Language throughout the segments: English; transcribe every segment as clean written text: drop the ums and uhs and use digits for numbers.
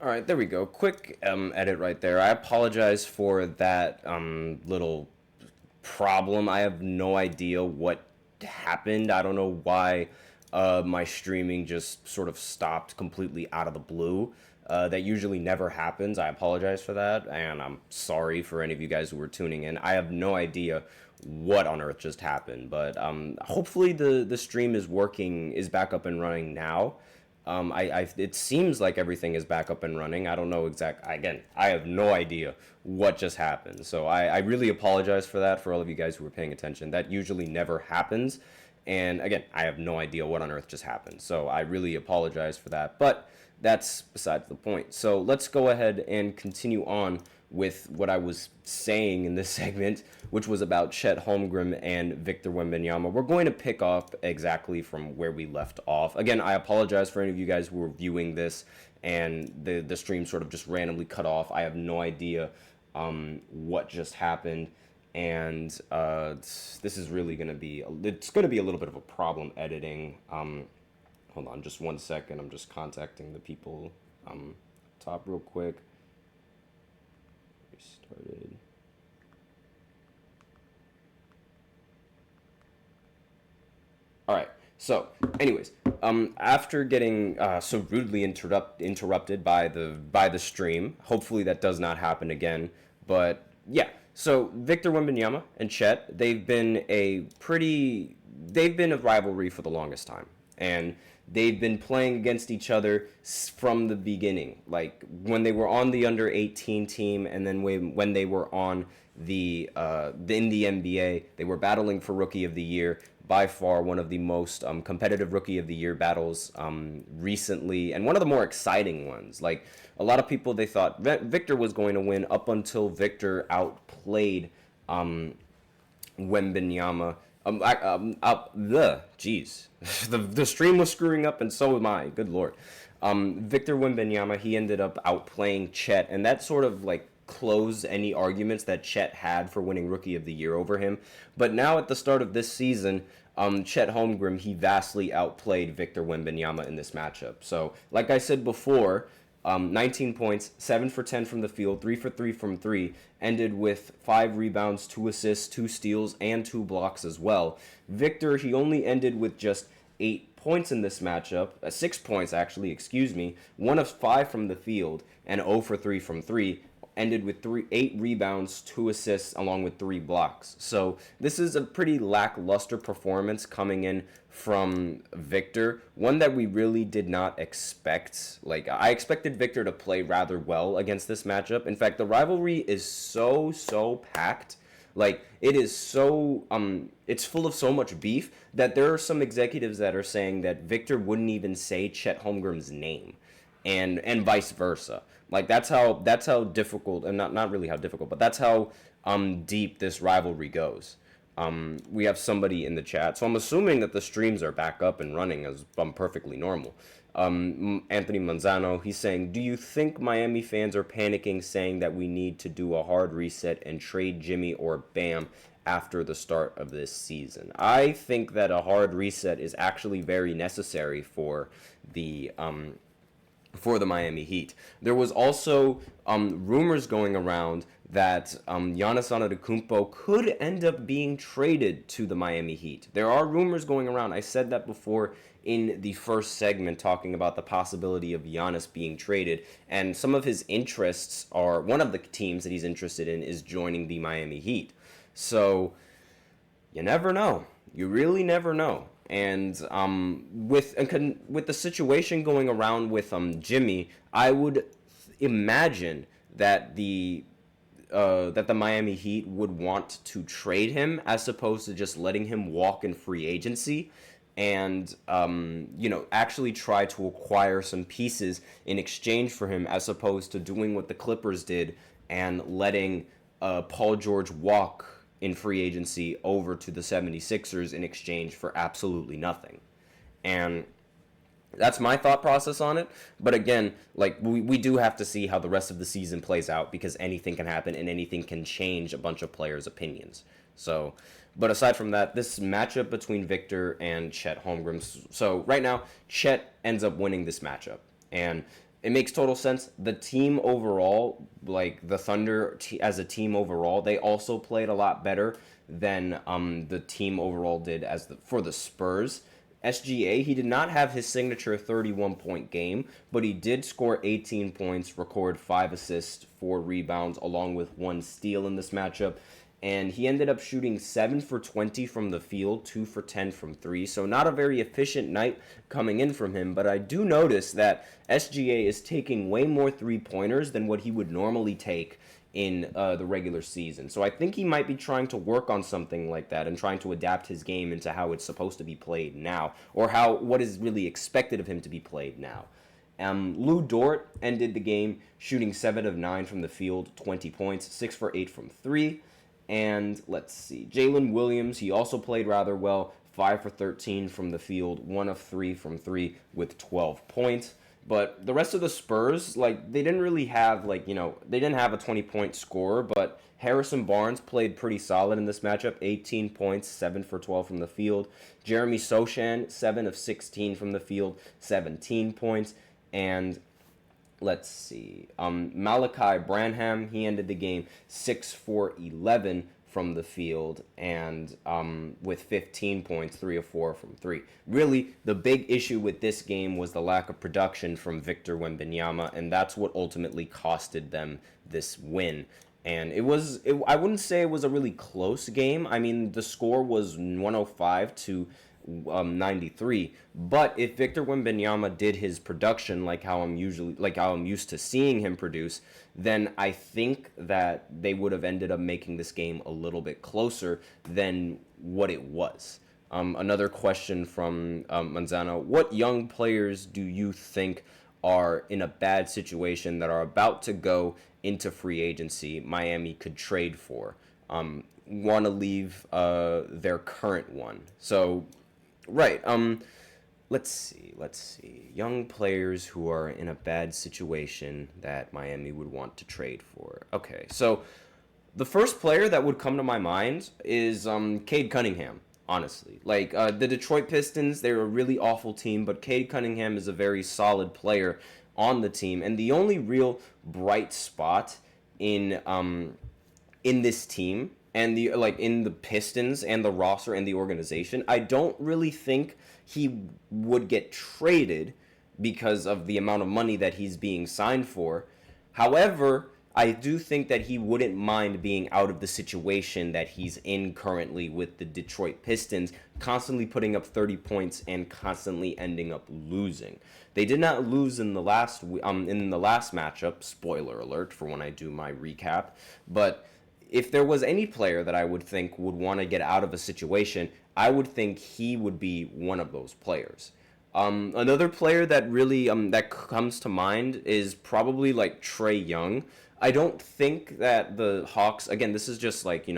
All right, there we go. Quick edit right there. I apologize for that little problem. I have no idea what happened. I don't know why my streaming just sort of stopped completely out of the blue. That usually never happens. I apologize for that, and I'm sorry for any of you guys who were tuning in. I have no idea what on earth just happened, but hopefully the stream is back up and running now. It seems like everything is back up and running. I don't know again, I have no idea what just happened. So I really apologize for that for all of you guys who were paying attention. That usually never happens. And again, I have no idea what on earth just happened. So I really apologize for that. But that's besides the point. So let's go ahead and continue on with what I was saying in this segment, which was about Chet Holmgren and Victor Wembanyama. We're going to pick up exactly from where we left off. Again, I apologize for any of you guys who were viewing this and the stream sort of just randomly cut off. I have no idea what just happened. And this is really going to be, it's going to be a little bit of a problem editing. Hold on just 1 second. I'm just contacting the people top real quick. Restarted. All right. So, anyways, after getting so rudely interrupted by the stream, hopefully that does not happen again. But yeah, so Victor Wembanyama and Chet, they've been a rivalry for the longest time, and they've been playing against each other from the beginning, like when they were on the under 18 team, and then when they were on in the NBA, they were battling for Rookie of the Year. By far one of the most competitive Rookie of the Year battles recently, and one of the more exciting ones. Like, a lot of people, they thought Victor was going to win up until Victor outplayed Wembanyama. The stream was screwing up, and so am I. Good lord. Victor Wembanyama, he ended up outplaying Chet, and that sort of like close any arguments that Chet had for winning Rookie of the Year over him. But now at the start of this season, Chet Holmgren, he vastly outplayed Victor Wembanyama in this matchup. So, like I said before, 19 points, 7 for 10 from the field, 3 for 3 from 3, ended with 5 rebounds, 2 assists, 2 steals, and 2 blocks as well. Victor, he only ended with just 8 points in this matchup, 6 points actually, 1 of 5 from the field, and 0 for 3 from 3, ended with 8 rebounds, 2 assists, along with 3 blocks. So this is a pretty lackluster performance coming in from Victor, one that we really did not expect. Like, I expected Victor to play rather well against this matchup. In fact, the rivalry is so packed. Like, it is so, it's full of so much beef that there are some executives that are saying that Victor wouldn't even say Chet Holmgren's name, and vice versa. Like, that's how difficult, and not really how difficult, but that's how deep this rivalry goes. We have somebody in the chat, so I'm assuming that the streams are back up and running as perfectly normal. Anthony Manzano, he's saying, do you think Miami fans are panicking, saying that we need to do a hard reset and trade Jimmy or Bam after the start of this season? I think that a hard reset is actually very necessary for the Miami Heat. There was also rumors going around that Giannis Antetokounmpo could end up being traded to the Miami Heat. There are rumors going around. I said that before in the first segment, talking about the possibility of Giannis being traded, and some of his interests are, one of the teams that he's interested in is joining the Miami Heat. So you never know. You really never know. And with the situation going around with Jimmy, I would imagine that the Miami Heat would want to trade him as opposed to just letting him walk in free agency, and actually try to acquire some pieces in exchange for him, as opposed to doing what the Clippers did and letting Paul George walk in free agency over to the 76ers in exchange for absolutely nothing. And that's my thought process on it. But again, like, we do have to see how the rest of the season plays out, because anything can happen and anything can change a bunch of players' opinions. So, but aside from that, this matchup between Victor and Chet Holmgren. So right now, Chet ends up winning this matchup. And it makes total sense. The team overall, like the Thunder as a team overall, they also played a lot better than the team overall did for the Spurs. SGA, he did not have his signature 31-point game, but he did score 18 points, record 5 assists, 4 rebounds, along with 1 steal in this matchup. And he ended up shooting 7 for 20 from the field, 2 for 10 from 3. So not a very efficient night coming in from him, but I do notice that SGA is taking way more three-pointers than what he would normally take in the regular season. So I think he might be trying to work on something like that and trying to adapt his game into how it's supposed to be played now, or what is really expected of him to be played now. Lou Dort ended the game shooting 7 of 9 from the field, 20 points, 6 for 8 from 3. And let's see, Jalen Williams, he also played rather well, 5 for 13 from the field, 1 of 3 from 3 with 12 points. But the rest of the Spurs, like, they didn't really have, like, they didn't have a 20-point scorer, but Harrison Barnes played pretty solid in this matchup, 18 points, 7 for 12 from the field. Jeremy Sochan, 7 of 16 from the field, 17 points. And let's see, Malachi Branham, he ended the game 6 for 11 from the field, and with 15 points, 3 of 4 from 3. Really, the big issue with this game was the lack of production from Victor Wembanyama, and that's what ultimately costed them this win. And I wouldn't say it was a really close game. I mean, the score was 105 to 93. But if Victor Wembanyama did his production like how I'm used to seeing him produce, then I think that they would have ended up making this game a little bit closer than what it was. Another question from Manzano: what young players do you think are in a bad situation that are about to go into free agency Miami could trade for? Want to leave their current one. So, right. Let's see. Young players who are in a bad situation that Miami would want to trade for. Okay, so the first player that would come to my mind is Cade Cunningham. Honestly, like the Detroit Pistons, they're a really awful team, but Cade Cunningham is a very solid player on the team, and the only real bright spot in this team and in the Pistons and the roster and the organization, I don't really think he would get traded because of the amount of money that he's being signed for. However, I do think that he wouldn't mind being out of the situation that he's in currently with the Detroit Pistons, constantly putting up 30 points and constantly ending up losing. They did not lose in the last matchup, spoiler alert for when I do my recap, but if there was any player that I would think would want to get out of a situation, I would think he would be one of those players. Another player that really that comes to mind is probably like Trae Young. I don't think that the Hawks, again, this is just like,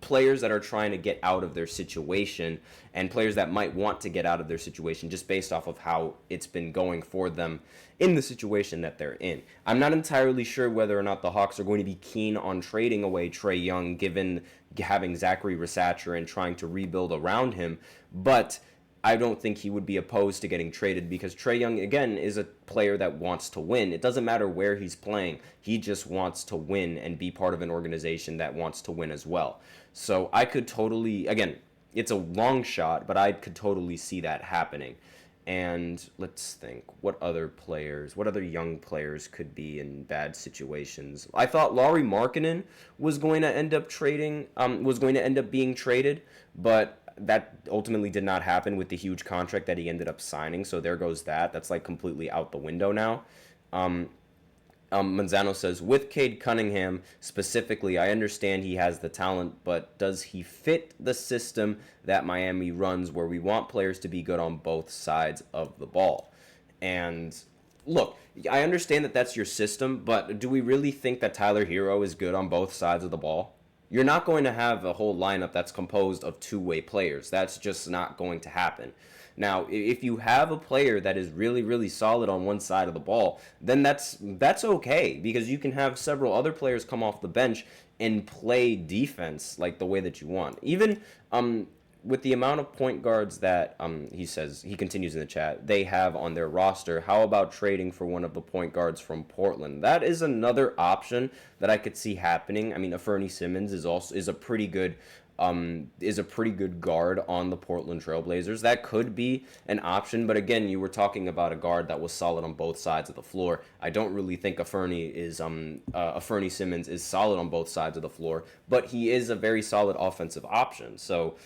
players that are trying to get out of their situation and players that might want to get out of their situation just based off of how it's been going for them in the situation that they're in. I'm not entirely sure whether or not the Hawks are going to be keen on trading away Trae Young given having Zachary Rasacher and trying to rebuild around him, but I don't think he would be opposed to getting traded because Trae Young, again, is a player that wants to win. It doesn't matter where he's playing. He just wants to win and be part of an organization that wants to win as well. So I could totally, again, it's a long shot, but I could totally see that happening. And let's think, what other young players could be in bad situations? I thought Lauri Markkanen was going to end up being traded, but that ultimately did not happen with the huge contract that he ended up signing. So there goes that. That's like completely out the window now. Manzano says, with Cade Cunningham specifically, I understand he has the talent, but does he fit the system that Miami runs where we want players to be good on both sides of the ball? And look, I understand that that's your system, but do we really think that Tyler Hero is good on both sides of the ball? You're not going to have a whole lineup that's composed of two-way players. That's just not going to happen. Now, if you have a player that is really, really solid on one side of the ball, then that's okay because you can have several other players come off the bench and play defense like the way that you want. Even with the amount of point guards that he says, he continues in the chat, they have on their roster, how about trading for one of the point guards from Portland? That is another option that I could see happening. I mean, Fernie Simmons is a pretty good guard on the Portland Trailblazers. That could be an option, but again, you were talking about a guard that was solid on both sides of the floor. I don't really think a Fernie Simmons is solid on both sides of the floor, but he is a very solid offensive option. So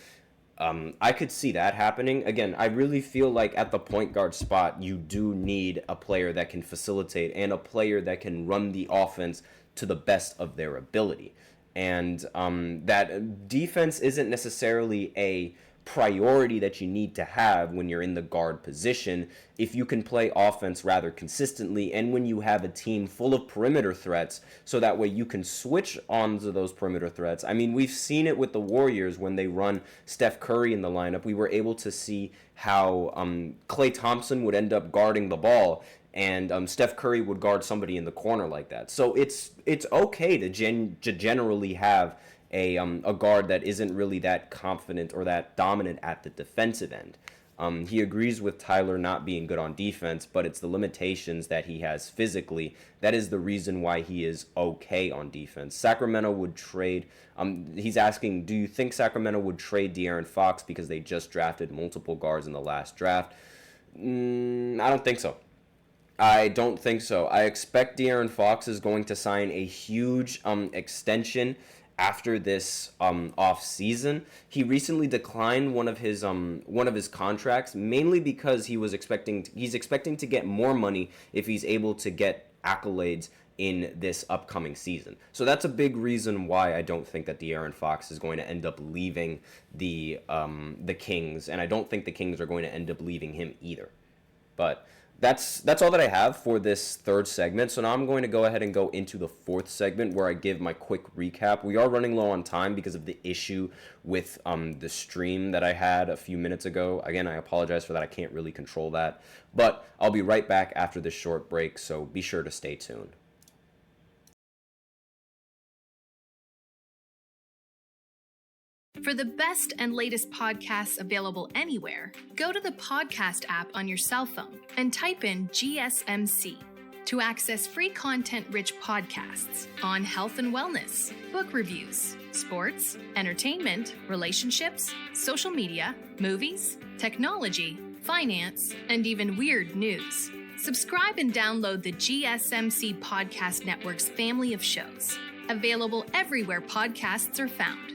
I could see that happening. Again, I really feel like at the point guard spot, you do need a player that can facilitate and a player that can run the offense to the best of their ability. And that defense isn't necessarily a priority that you need to have when you're in the guard position if you can play offense rather consistently and when you have a team full of perimeter threats, so that way you can switch onto those perimeter threats. I mean, we've seen it with the Warriors when they run Steph Curry in the lineup. We were able to see how Klay Thompson would end up guarding the ball, and Steph Curry would guard somebody in the corner like that. So it's okay to generally have a guard that isn't really that confident or that dominant at the defensive end. He agrees with Tyler not being good on defense, but it's the limitations that he has physically that is the reason why he is okay on defense. Sacramento would trade. He's asking, do you think Sacramento would trade De'Aaron Fox because they just drafted multiple guards in the last draft? I don't think so. I don't think so. I expect De'Aaron Fox is going to sign a huge extension after this off season. He recently declined one of his contracts, mainly because he's expecting to get more money if he's able to get accolades in this upcoming season. So that's a big reason why I don't think that De'Aaron Fox is going to end up leaving the Kings, and I don't think the Kings are going to end up leaving him either. But that's all that I have for this third segment. So now I'm going to go ahead and go into the fourth segment where I give my quick recap. We are running low on time because of the issue with the stream that I had a few minutes ago. Again, I apologize for that. I can't really control that. But I'll be right back after this short break, so be sure to stay tuned. For the best and latest podcasts available anywhere, go to the podcast app on your cell phone and type in GSMC to access free content-rich podcasts on health and wellness, book reviews, sports, entertainment, relationships, social media, movies, technology, finance, and even weird news. Subscribe and download the GSMC Podcast Network's family of shows, available everywhere podcasts are found.